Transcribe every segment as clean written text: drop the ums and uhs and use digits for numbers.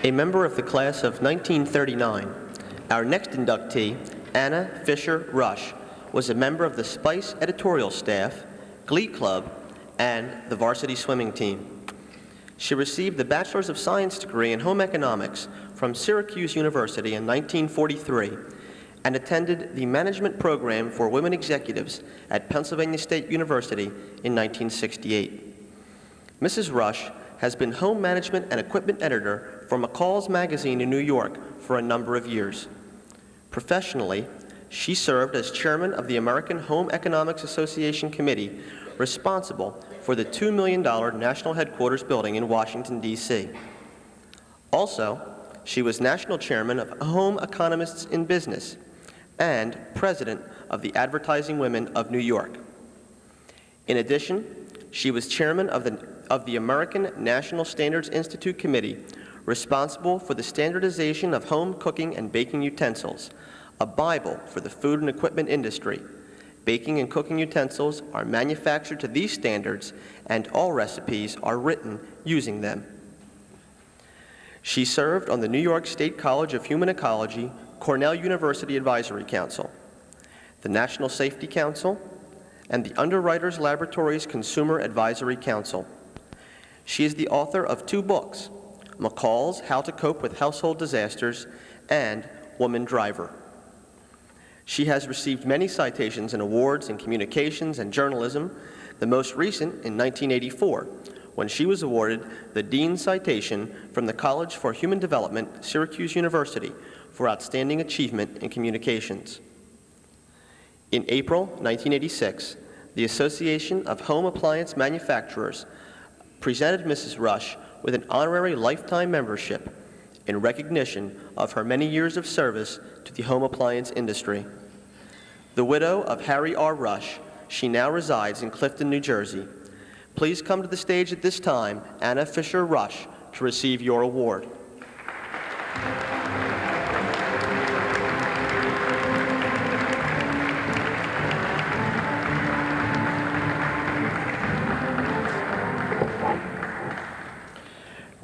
a member of the class of 1939. Our next inductee, Anna Fisher Rush, was a member of the Spice editorial staff, Glee Club, and the varsity swimming team. She received the Bachelor's of Science degree in Home Economics from Syracuse University in 1943 and attended the Management Program for Women Executives at Pennsylvania State University in 1968. Mrs. Rush has been Home Management and Equipment Editor for McCall's Magazine in New York for a number of years. Professionally, she served as chairman of the American Home Economics Association Committee, responsible for the $2 million national headquarters building in Washington, D.C. Also, she was national chairman of Home Economists in Business and president of the Advertising Women of New York. In addition, she was chairman of the American National Standards Institute Committee, responsible for the standardization of home cooking and baking utensils, a Bible for the food and equipment industry. Baking and cooking utensils are manufactured to these standards, and all recipes are written using them. She served on the New York State College of Human Ecology, Cornell University Advisory Council, the National Safety Council, and the Underwriters Laboratories Consumer Advisory Council. She is the author of 2 books, McCall's How to Cope with Household Disasters and Woman Driver. She has received many citations and awards in communications and journalism, the most recent in 1984, when she was awarded the Dean's Citation from the College for Human Development, Syracuse University, for outstanding achievement in communications. In April 1986, the Association of Home Appliance Manufacturers presented Mrs. Rush with an honorary lifetime membership in recognition of her many years of service to the home appliance industry. The widow of Harry R. Rush, she now resides in Clifton, New Jersey. Please come to the stage at this time, Anna Fisher Rush, to receive your award.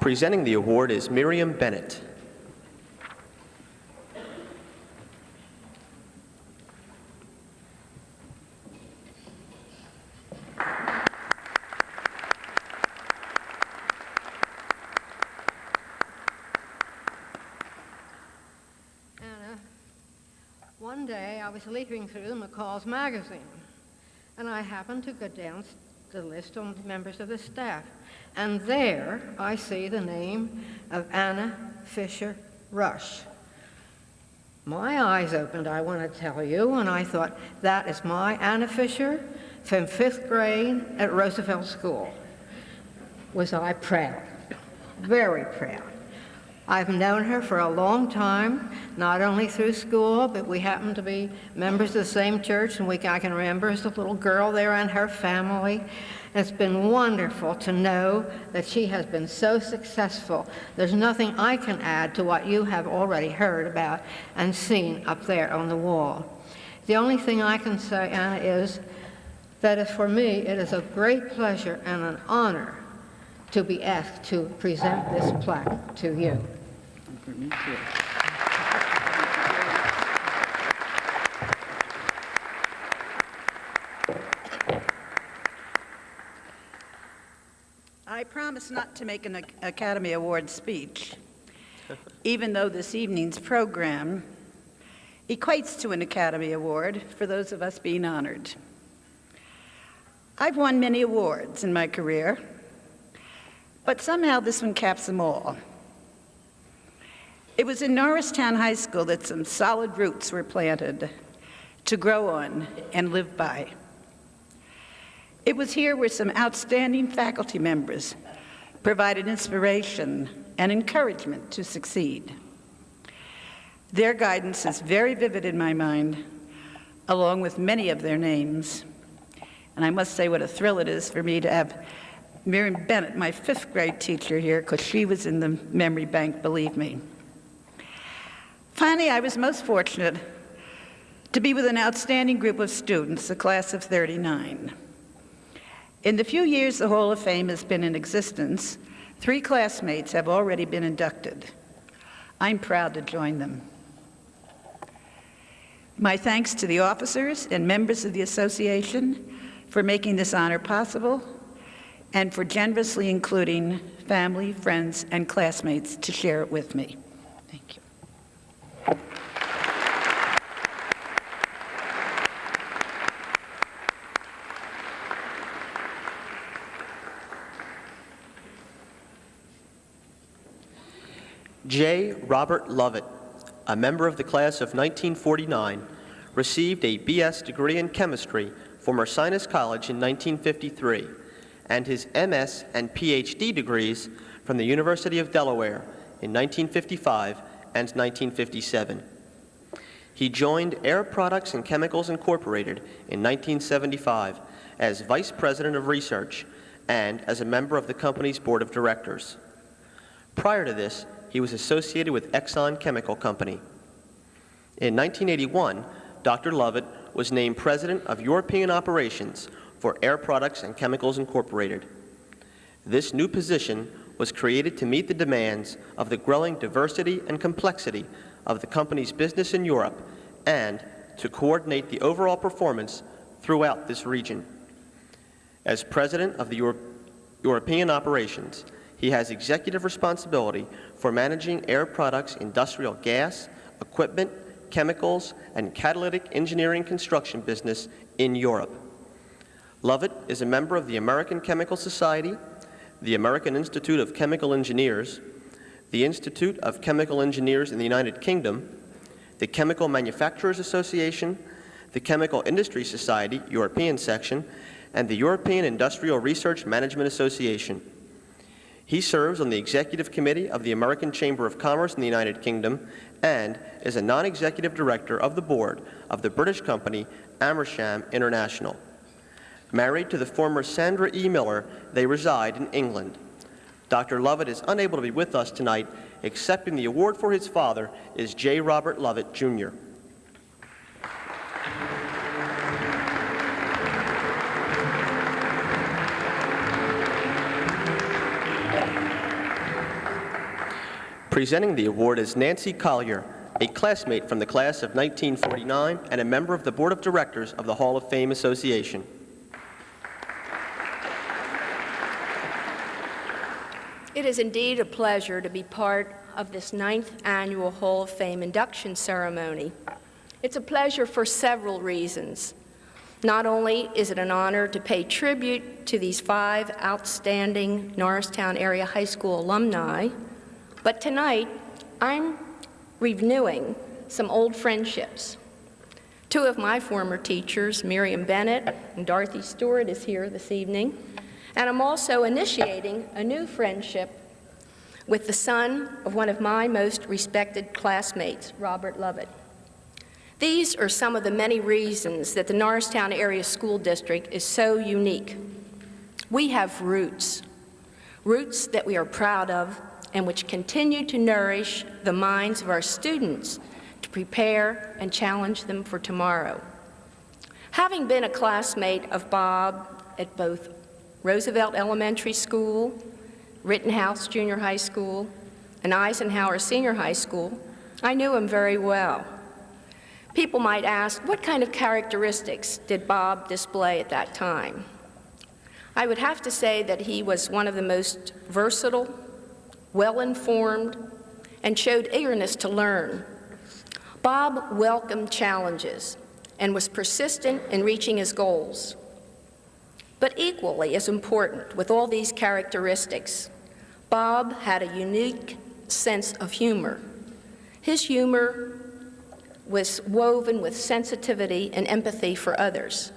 Presenting the award is Miriam Bennett. One day I was leafing through the McCall's magazine, and I happened to go down the list on the members of the staff, and there I see the name of Anna Fisher Rush. My eyes opened, I want to tell you, and I thought, that is my Anna Fisher from 5th grade at Roosevelt School. Was I proud? Very proud. I've known her for a long time, not only through school, but we happen to be members of the same church, and I can remember as a little girl there and her family. It's been wonderful to know that she has been so successful. There's nothing I can add to what you have already heard about and seen up there on the wall. The only thing I can say, Anna, is that for me, it is a great pleasure and an honor to be asked to present this plaque to you. Me too. I promise not to make an Academy Award speech, even though this evening's program equates to an Academy Award for those of us being honored. I've won many awards in my career, but somehow this one caps them all. It was in Norristown High School that some solid roots were planted to grow on and live by. It was here where some outstanding faculty members provided inspiration and encouragement to succeed. Their guidance is very vivid in my mind, along with many of their names. And I must say what a thrill it is for me to have Miriam Bennett, my 5th grade teacher here, because she was in the memory bank, believe me. Finally, I was most fortunate to be with an outstanding group of students, the class of 39. In the few years the Hall of Fame has been in existence, 3 classmates have already been inducted. I'm proud to join them. My thanks to the officers and members of the association for making this honor possible and for generously including family, friends, and classmates to share it with me. Thank you. J. Robert Lovett, a member of the class of 1949, received a B.S. degree in chemistry from Ursinus College in 1953 and his M.S. and Ph.D. degrees from the University of Delaware in 1955 and 1957. He joined Air Products and Chemicals Incorporated in 1975 as Vice President of Research and as a member of the company's board of directors. Prior to this, he was associated with Exxon Chemical Company. In 1981, Dr. Lovett was named President of European Operations for Air Products and Chemicals Incorporated. This new position was created to meet the demands of the growing diversity and complexity of the company's business in Europe and to coordinate the overall performance throughout this region. As President of the European Operations, he has executive responsibility for managing Air Products' industrial gas, equipment, chemicals, and catalytic engineering construction business in Europe. Lovett is a member of the American Chemical Society, the American Institute of Chemical Engineers, the Institute of Chemical Engineers in the United Kingdom, the Chemical Manufacturers Association, the Chemical Industry Society, European section, and the European Industrial Research Management Association. He serves on the Executive Committee of the American Chamber of Commerce in the United Kingdom and is a non-executive director of the board of the British company Amersham International. Married to the former Sandra E. Miller, they reside in England. Dr. Lovett is unable to be with us tonight. Accepting the award for his father is J. Robert Lovett, Jr. Presenting the award is Nancy Collier, a classmate from the class of 1949 and a member of the Board of Directors of the Hall of Fame Association. It is indeed a pleasure to be part of this 9th annual Hall of Fame induction ceremony. It's a pleasure for several reasons. Not only is it an honor to pay tribute to these 5 outstanding Norristown area high school alumni, but tonight I'm renewing some old friendships. 2 of my former teachers, Miriam Bennett and Dorothy Stewart, is here this evening. And I'm also initiating a new friendship with the son of one of my most respected classmates, Robert Lovett. These are some of the many reasons that the Norristown Area School District is so unique. We have roots that we are proud of and which continue to nourish the minds of our students to prepare and challenge them for tomorrow. Having been a classmate of Bob at both Roosevelt Elementary School, Rittenhouse Junior High School, and Eisenhower Senior High School, I knew him very well. People might ask, what kind of characteristics did Bob display at that time? I would have to say that he was one of the most versatile, well-informed, and showed eagerness to learn. Bob welcomed challenges and was persistent in reaching his goals. But equally as important, with all these characteristics, Bob had a unique sense of humor. His humor was woven with sensitivity and empathy for others.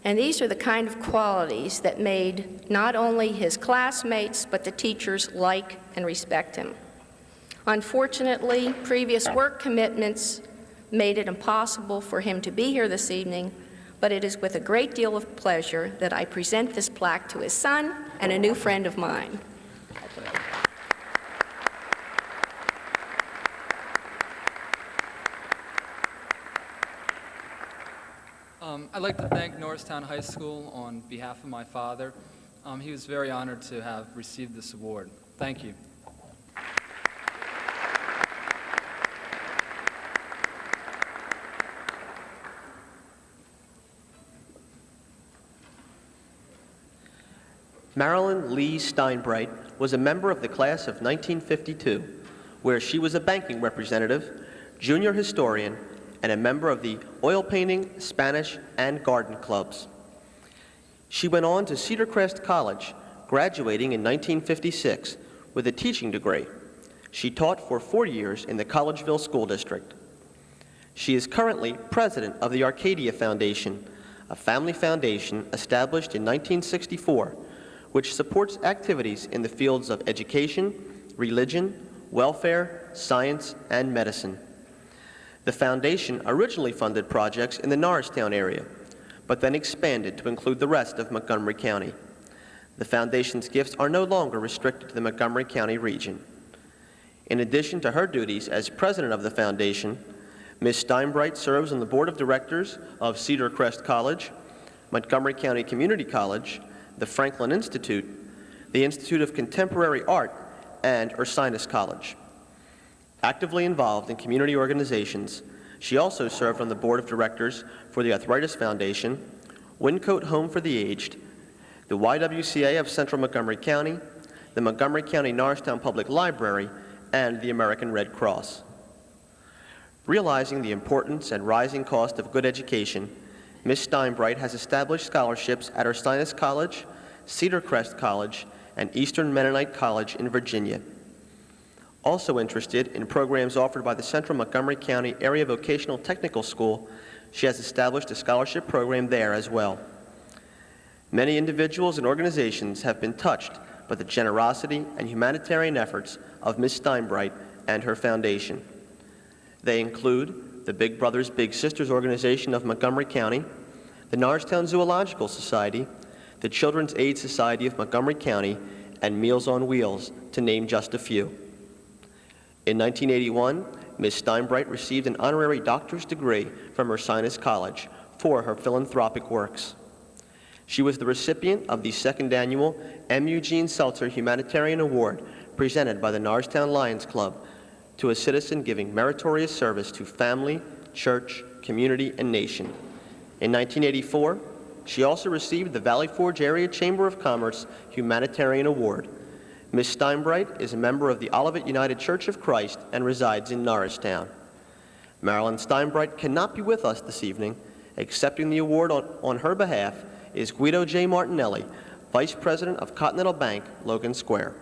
And these are the kind of qualities that made not only his classmates, but the teachers like and respect him. Unfortunately, previous work commitments made it impossible for him to be here this evening, but it is with a great deal of pleasure that I present this plaque to his son and a new friend of mine. I'd like to thank Norristown High School on behalf of my father. He was very honored to have received this award. Thank you. Marilyn Lee Steinbright was a member of the class of 1952, where she was a banking representative, junior historian, and a member of the oil painting, Spanish, and garden clubs. She went on to Cedar Crest College, graduating in 1956 with a teaching degree. She taught for 4 years in the Collegeville School District. She is currently president of the Arcadia Foundation, a family foundation established in 1964, which supports activities in the fields of education, religion, welfare, science, and medicine. The foundation originally funded projects in the Norristown area, but then expanded to include the rest of Montgomery County. The foundation's gifts are no longer restricted to the Montgomery County region. In addition to her duties as president of the foundation, Ms. Steinbright serves on the board of directors of Cedar Crest College, Montgomery County Community College, the Franklin Institute, the Institute of Contemporary Art, and Ursinus College. Actively involved in community organizations, she also served on the board of directors for the Arthritis Foundation, Wyncote Home for the Aged, the YWCA of Central Montgomery County, the Montgomery County Norristown Public Library, and the American Red Cross. Realizing the importance and rising cost of good education, Ms. Steinbright has established scholarships at Ursinus College, Cedar Crest College, and Eastern Mennonite College in Virginia. Also interested in programs offered by the Central Montgomery County Area Vocational Technical School, she has established a scholarship program there as well. Many individuals and organizations have been touched by the generosity and humanitarian efforts of Ms. Steinbright and her foundation. They include the Big Brothers Big Sisters organization of Montgomery County, the Norristown Zoological Society, the Children's Aid Society of Montgomery County, and Meals on Wheels, to name just a few. In 1981, Ms. Steinbright received an honorary doctor's degree from Ursinus College for her philanthropic works. She was the recipient of the second annual M. Eugene Seltzer Humanitarian Award presented by the Norristown Lions Club to a citizen giving meritorious service to family, church, community, and nation. In 1984, she also received the Valley Forge Area Chamber of Commerce Humanitarian Award. Ms. Steinbright is a member of the Olivet United Church of Christ and resides in Norristown. Marilyn Steinbright cannot be with us this evening. Accepting the award on her behalf is Guido J. Martinelli, Vice President of Continental Bank, Logan Square.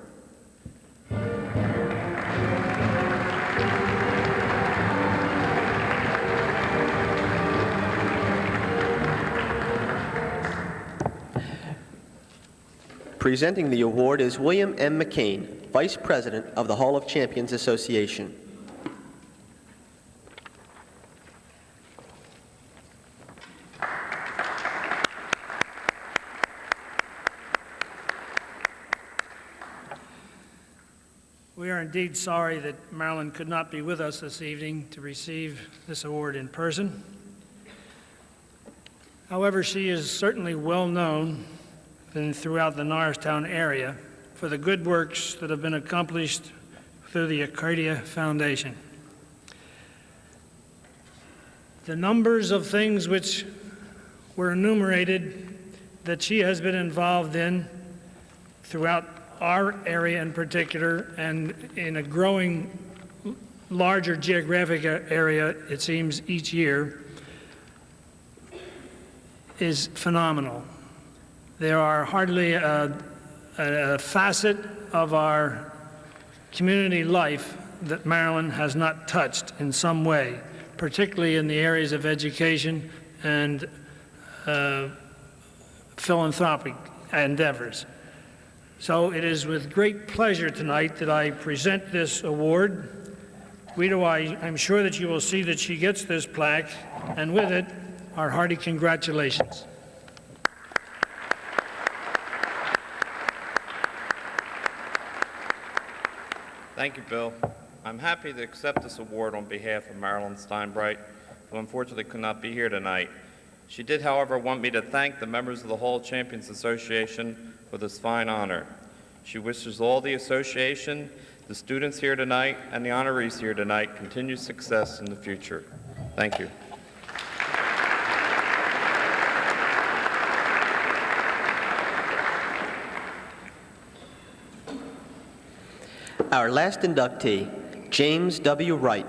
Presenting the award is William M. McCain, Vice President of the Hall of Champions Association. We are indeed sorry that Marilyn could not be with us this evening to receive this award in person. However, she is certainly well known throughout the Norristown area for the good works that have been accomplished through the Arcadia Foundation. The numbers of things which were enumerated that she has been involved in throughout our area in particular, and in a growing larger geographic area, it seems, each year, is phenomenal. There are hardly a facet of our community life that Marilyn has not touched in some way, particularly in the areas of education and philanthropic endeavors. So it is with great pleasure tonight that I present this award. Guido, I'm sure that you will see that she gets this plaque, and with it, our hearty congratulations. Thank you, Bill. I'm happy to accept this award on behalf of Marilyn Steinbright, who unfortunately could not be here tonight. She did, however, want me to thank the members of the Hall of Champions Association for this fine honor. She wishes all the association, the students here tonight, and the honorees here tonight continued success in the future. Thank you. Our last inductee, James W. Wright,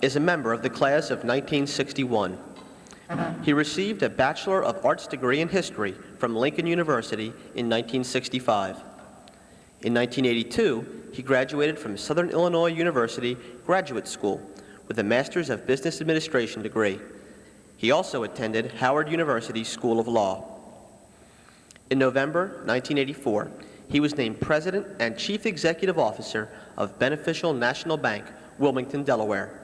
is a member of the class of 1961. He received a Bachelor of Arts degree in history from Lincoln University in 1965. In 1982, he graduated from Southern Illinois University Graduate School with a Master's of Business Administration degree. He also attended Howard University School of Law. In November 1984, he was named President and Chief Executive Officer of Beneficial National Bank, Wilmington, Delaware.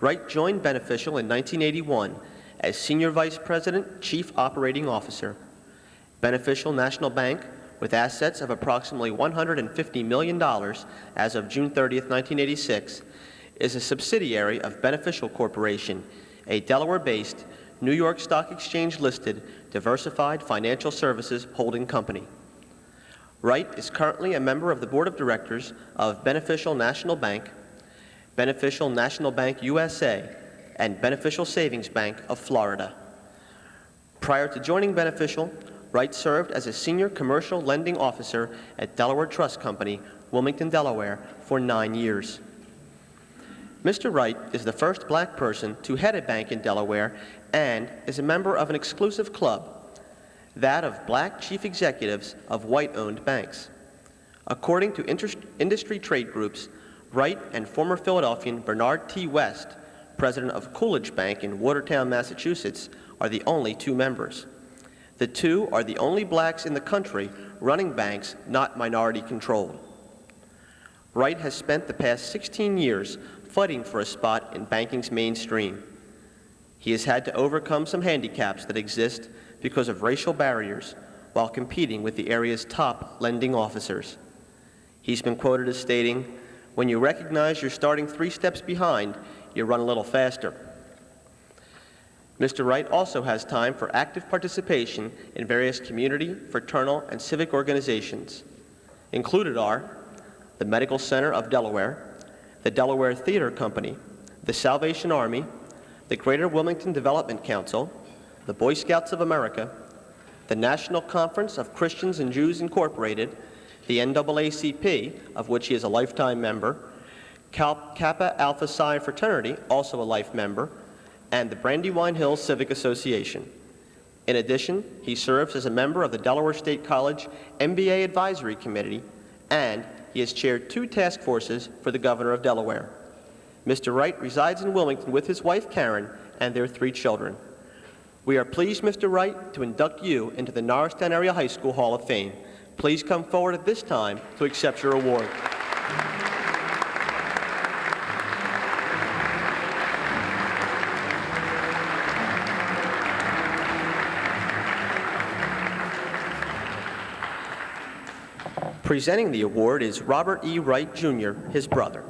Wright joined Beneficial in 1981 as Senior Vice President, Chief Operating Officer. Beneficial National Bank, with assets of approximately $150 million as of June 30, 1986, is a subsidiary of Beneficial Corporation, a Delaware-based, New York Stock Exchange-listed, diversified financial services holding company. Wright is currently a member of the Board of Directors of Beneficial National Bank, Beneficial National Bank USA, and Beneficial Savings Bank of Florida. Prior to joining Beneficial, Wright served as a senior commercial lending officer at Delaware Trust Company, Wilmington, Delaware, for 9 years. Mr. Wright is the first black person to head a bank in Delaware and is a member of an exclusive club, that of black chief executives of white-owned banks. According to industry trade groups, Wright and former Philadelphian Bernard T. West, president of Coolidge Bank in Watertown, Massachusetts, are the only two members. The two are the only blacks in the country running banks not minority-controlled. Wright has spent the past 16 years fighting for a spot in banking's mainstream. He has had to overcome some handicaps that exist because of racial barriers while competing with the area's top lending officers. He's been quoted as stating, "When you recognize you're starting 3 steps behind, you run a little faster." Mr. Wright also has time for active participation in various community, fraternal, and civic organizations. Included are the Medical Center of Delaware, the Delaware Theater Company, the Salvation Army, the Greater Wilmington Development Council, the Boy Scouts of America, the National Conference of Christians and Jews Incorporated, the NAACP, of which he is a lifetime member, Kappa Alpha Psi Fraternity, also a life member, and the Brandywine Hills Civic Association. In addition, he serves as a member of the Delaware State College MBA Advisory Committee, and he has chaired 2 task forces for the Governor of Delaware. Mr. Wright resides in Wilmington with his wife, Karen, and their 3 children. We are pleased, Mr. Wright, to induct you into the Norristown Area High School Hall of Fame. Please come forward at this time to accept your award. Presenting the award is Robert E. Wright, Jr., his brother.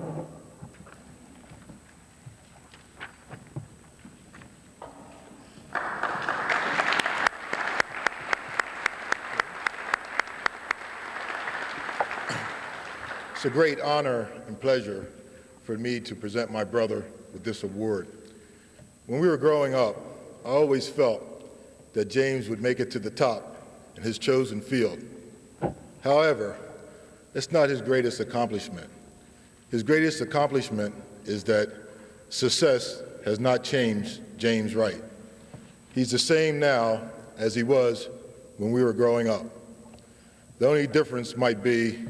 It's a great honor and pleasure for me to present my brother with this award. When we were growing up, I always felt that James would make it to the top in his chosen field. However, it's not his greatest accomplishment. His greatest accomplishment is that success has not changed James Wright. He's the same now as he was when we were growing up. The only difference might be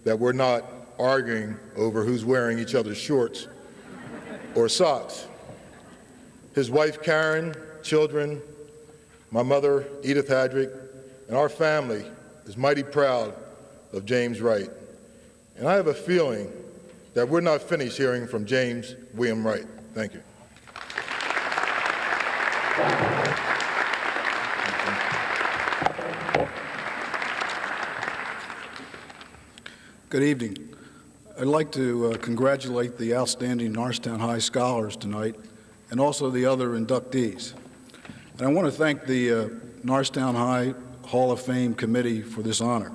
that we're not arguing over who's wearing each other's shorts or socks. His wife, Karen, children, my mother, Edith Hadrick, and our family is mighty proud of James Wright. And I have a feeling that we're not finished hearing from James William Wright. Thank you. Good evening. I'd like to congratulate the outstanding Norristown High Scholars tonight and also the other inductees. And I want to thank the Norristown High Hall of Fame Committee for this honor.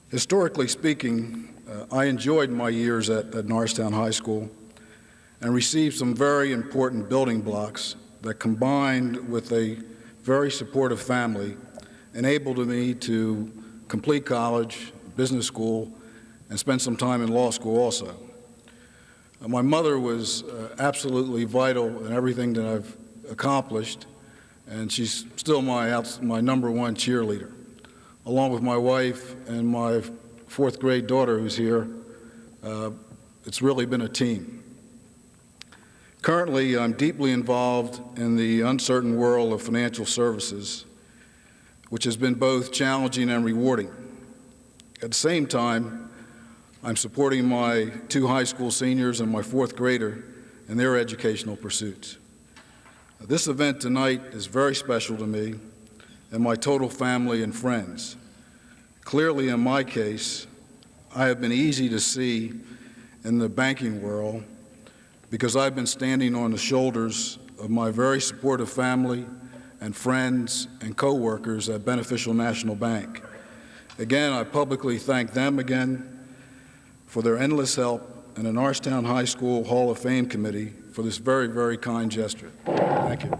Historically speaking, I enjoyed my years at Norristown High School and received some very important building blocks that, combined with a very supportive family, enabled me to complete college, business school, and spent some time in law school also. My mother was absolutely vital in everything that I've accomplished, and she's still my number one cheerleader. Along with my wife and my fourth grade daughter who's here, it's really been a team. Currently, I'm deeply involved in the uncertain world of financial services, which has been both challenging and rewarding. At the same time, I'm supporting my 2 high school seniors and my 4th grader in their educational pursuits. This event tonight is very special to me and my total family and friends. Clearly, in my case, I have been easy to see in the banking world because I've been standing on the shoulders of my very supportive family and friends and coworkers at Beneficial National Bank. Again, I publicly thank them again for their endless help and the Norristown High School Hall of Fame Committee for this very, very kind gesture. Thank you.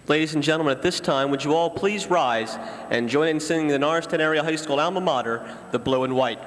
Ladies and gentlemen, at this time, would you all please rise and join in singing the Norristown Area High School alma mater, the Blue and White.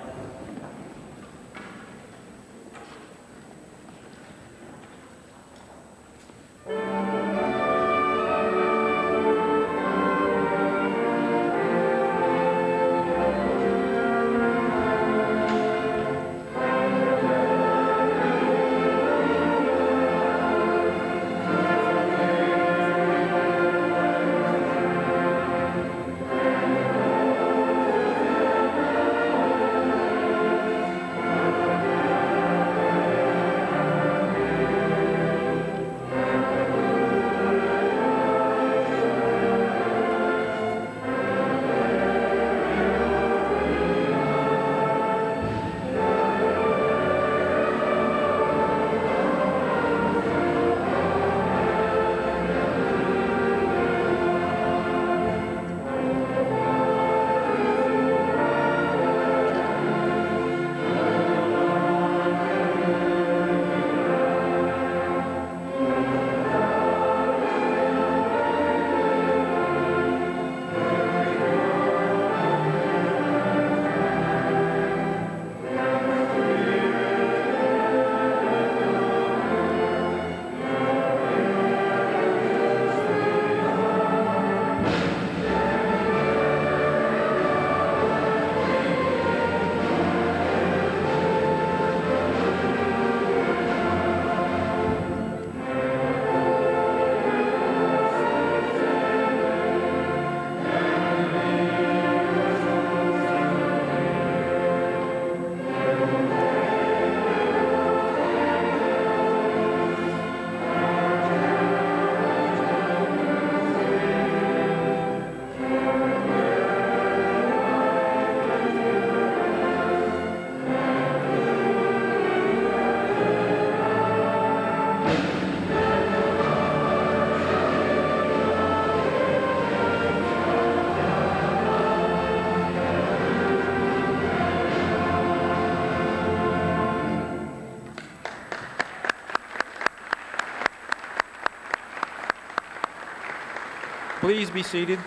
Please be seated.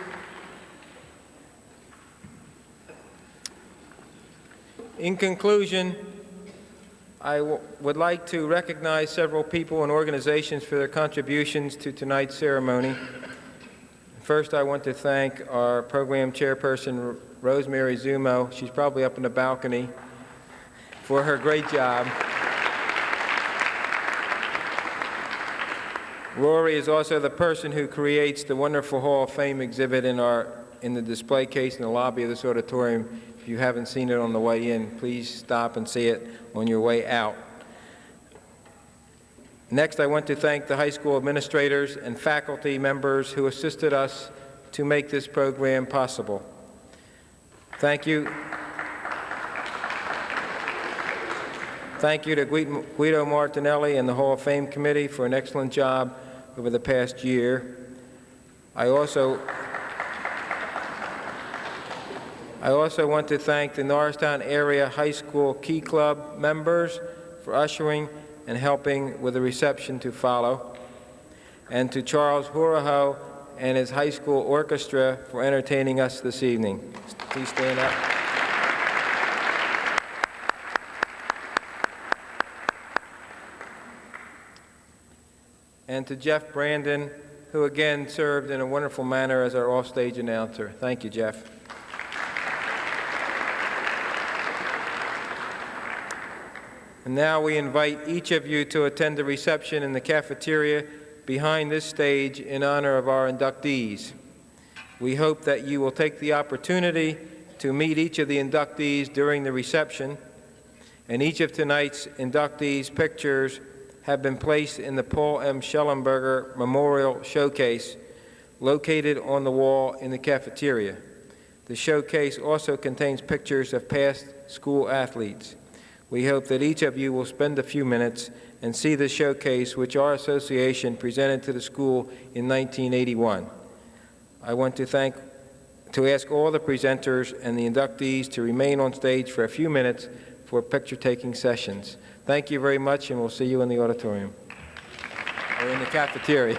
In conclusion, I would like to recognize several people and organizations for their contributions to tonight's ceremony. First, I want to thank our program chairperson, Rosemary Zumo. She's probably up in the balcony, for her great job. Rory is also the person who creates the wonderful Hall of Fame exhibit in the display case in the lobby of this auditorium. If you haven't seen it on the way in, please stop and see it on your way out. Next, I want to thank the high school administrators and faculty members who assisted us to make this program possible. Thank you. Thank you to Guido Martinelli and the Hall of Fame Committee for an excellent job over the past year. I also want to thank the Norristown Area High School Key Club members for ushering and helping with the reception to follow, and to Charles Huraho and his high school orchestra for entertaining us this evening. Please stand up. And to Jeff Brandon, who again served in a wonderful manner as our offstage announcer. Thank you, Jeff. And now we invite each of you to attend the reception in the cafeteria behind this stage in honor of our inductees. We hope that you will take the opportunity to meet each of the inductees during the reception, and each of tonight's inductees' pictures have been placed in the Paul M. Schellenberger Memorial Showcase located on the wall in the cafeteria. The showcase also contains pictures of past school athletes. We hope that each of you will spend a few minutes and see the showcase which our association presented to the school in 1981. I want to ask all the presenters and the inductees to remain on stage for a few minutes for picture-taking sessions. Thank you very much, and we'll see you in the auditorium, or in the cafeteria.